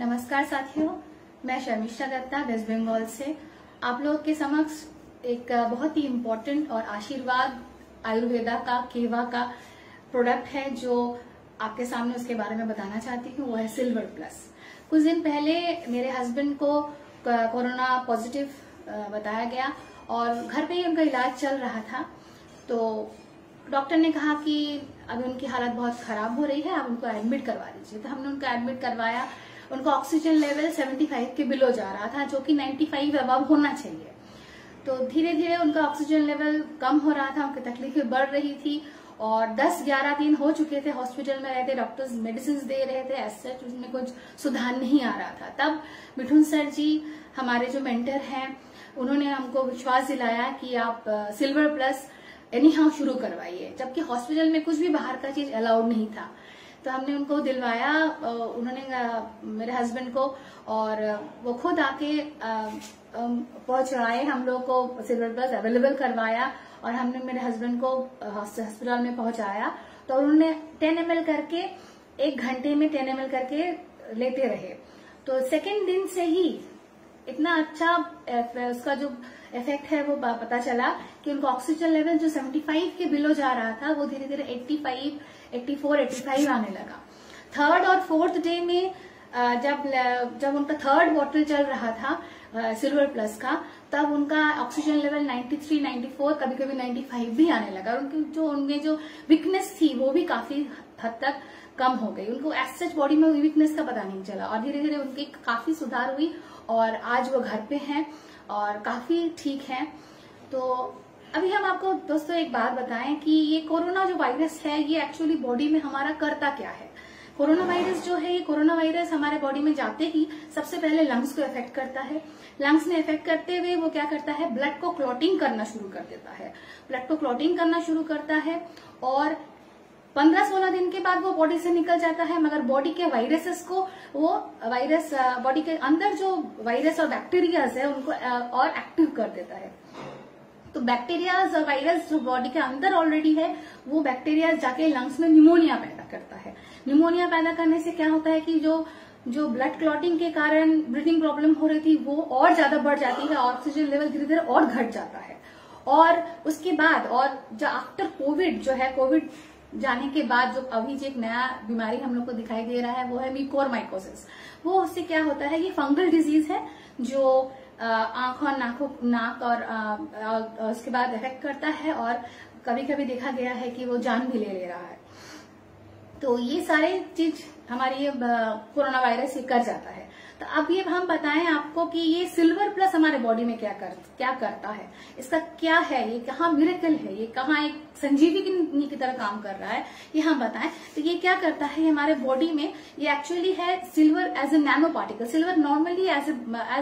नमस्कार साथियों, मैं शर्मिष्ठा दत्ता वेस्ट बंगाल से आप लोग के समक्ष एक बहुत ही इम्पोर्टेंट और आशीर्वाद आयुर्वेदा का केवा का प्रोडक्ट है जो आपके सामने उसके बारे में बताना चाहती हूँ। वो है सिल्वर प्लस। कुछ दिन पहले मेरे हस्बैंड को कोरोना पॉजिटिव बताया गया और घर पे ही उनका इलाज चल रहा था। तो डॉक्टर ने कहा कि अभी उनकी हालत बहुत खराब हो रही है, आप उनको एडमिट करवा दीजिए। तो हमने उनको एडमिट करवाया। उनका ऑक्सीजन लेवल 75 के बिलो जा रहा था, जो कि 95 अबव होना चाहिए। तो धीरे धीरे उनका ऑक्सीजन लेवल कम हो रहा था, उनकी तकलीफें बढ़ रही थी और 10-11 दिन हो चुके थे हॉस्पिटल में रहते। डॉक्टर्स मेडिसिन दे रहे थे, ऐसे उसमें कुछ सुधार नहीं आ रहा था। तब मिठुन सर जी, हमारे जो मेंटर हैं, उन्होंने हमको विश्वास दिलाया कि आप सिल्वर प्लस एनी हाउ शुरू करवाइए, जबकि हॉस्पिटल में कुछ भी बाहर का चीज अलाउड नहीं था। तो हमने उनको दिलवाया, उन्होंने मेरे हस्बैंड को, और वो खुद आके पहुंचाए, हम लोग को सिल्वर प्लस अवेलेबल करवाया और हमने मेरे हस्बैंड को हॉस्पिटल में पहुंचाया। तो उन्होंने 10 ml करके 1 घंटे में 10 ml करके लेते रहे। तो सेकेंड दिन से ही इतना अच्छा उसका जो इफेक्ट है वो पता चला कि उनका ऑक्सीजन लेवल जो 75 के बिलो जा रहा था वो धीरे धीरे 85, 84, 85 आने लगा। थर्ड और फोर्थ डे में जब उनका थर्ड बॉटल चल रहा था सिल्वर प्लस का, तब उनका ऑक्सीजन लेवल 93, 94, कभी कभी 95 भी आने लगा। उनकी जो वीकनेस थी वो भी काफी हद तक कम हो गई। उनको एज सच बॉडी में वीकनेस का पता नहीं चला और धीरे धीरे उनकी काफी सुधार हुई और आज वो घर पे हैं और काफी ठीक हैं। तो अभी हम आपको दोस्तों एक बात बताएं कि ये कोरोना जो वायरस है ये एक्चुअली बॉडी में हमारा करता क्या है। कोरोना वायरस जो है, ये कोरोना वायरस हमारे बॉडी में जाते ही सबसे पहले लंग्स को इफेक्ट करता है। लंग्स में इफेक्ट करते हुए वो क्या करता है, ब्लड को क्लॉटिंग करना शुरू कर देता है। ब्लड को क्लॉटिंग करना शुरू करता है और 15-16 दिन के बाद वो बॉडी से निकल जाता है, मगर बॉडी के वायरसेस को वो वायरस बॉडी के अंदर जो वायरस और बैक्टीरियाज है उनको और एक्टिव कर देता है। तो बैक्टीरियाज और वायरस जो बॉडी के अंदर ऑलरेडी है, वो बैक्टीरिया जाके लंग्स में न्यूमोनिया पैदा करता है। न्यूमोनिया पैदा करने से क्या होता है कि जो ब्लड क्लॉटिंग के कारण ब्रीथिंग प्रॉब्लम हो रही थी वो और ज्यादा बढ़ जाती है, ऑक्सीजन लेवल धीरे धीरे और घट जाता है। और उसके बाद और जो आफ्टर कोविड जो है, कोविड जाने के बाद जो अभी जो एक नया बीमारी हम लोग को दिखाई दे रहा है वो है म्यूकोरमाइकोसिस। वो उससे क्या होता है, ये फंगल डिजीज है जो आंख और नाक और उसके बाद इफेक्ट करता है और कभी कभी देखा गया है कि वो जान भी ले रहा है। तो ये सारे चीज हमारी कोरोना वायरस ये कर जाता है। तो अब ये हम बताएं आपको कि ये सिल्वर प्लस हमारे बॉडी में क्या करता है, इसका क्या है, ये कहाँ मिरेकल है, ये कहाँ एक संजीवनी की तरह काम कर रहा है, ये हम बताएं। तो ये क्या करता है हमारे बॉडी में, ये एक्चुअली है silver as a nano particle. Silver normally as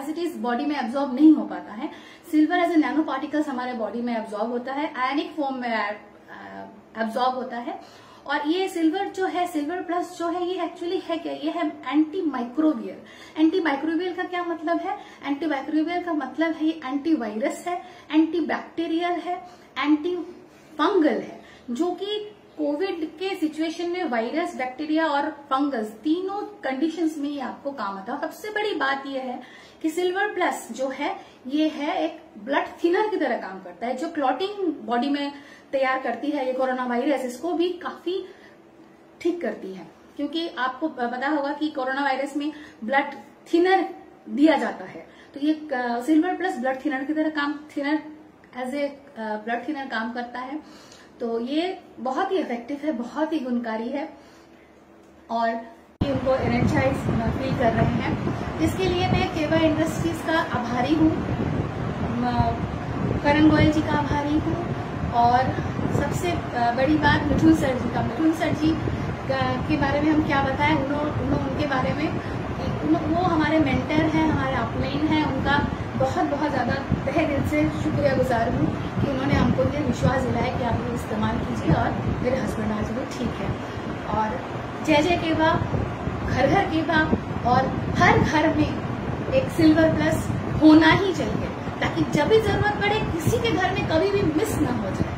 it is body में एब्जॉर्ब नहीं हो पाता है। Silver as a nano particles हमारे बॉडी में एब्जॉर्ब होता है, आयनिक फॉर्म में एब्जॉर्ब होता है। और ये सिल्वर जो है, सिल्वर प्लस जो है, ये एक्चुअली है क्या, ये है एंटी माइक्रोबियल। एंटी माइक्रोबियल का क्या मतलब है, एंटी माइक्रोबियल का मतलब है ये एंटी वायरस है, एंटी बैक्टीरियल है, एंटी फंगल है, जो कि कोविड के सिचुएशन में वायरस, बैक्टीरिया और फंगस तीनों कंडीशंस में ये आपको काम आता है। सबसे बड़ी बात यह है कि सिल्वर प्लस जो है ये है एक ब्लड थिनर की तरह काम करता है। जो क्लॉटिंग बॉडी में तैयार करती है ये कोरोना वायरस, इसको भी काफी ठीक करती है। क्योंकि आपको पता होगा कि कोरोना वायरस में ब्लड थिनर दिया जाता है, तो ये सिल्वर प्लस ब्लड थिनर की तरह एज ए ब्लड थिनर काम करता है। तो ये बहुत ही इफेक्टिव है, बहुत ही गुणकारी है और उनको एनर्जाइज फील कर रहे हैं, जिसके लिए मैं केवा इंडस्ट्रीज का आभारी हूँ, करण गोयल जी का आभारी हूँ और सबसे बड़ी बात मिठुन सर जी का। मिठुन सर जी के बारे में हम क्या बताएं, उनके बारे में वो हमारे मेंटर हैं, हमारे अपलाइन हैं। उनका बहुत बहुत ज्यादा तहे दिल से शुक्रिया गुजार हूँ कि उन्होंने हमको ये विश्वास दिलाया कि आप ये इस्तेमाल कीजिए और मेरे हस्बैंड आज भी ठीक है। और जय जय केवा, घर घर केवा और हर घर में एक सिल्वर प्लस होना ही चाहिए, ताकि जब भी जरूरत पड़े किसी के घर में कभी भी मिस ना हो जाए।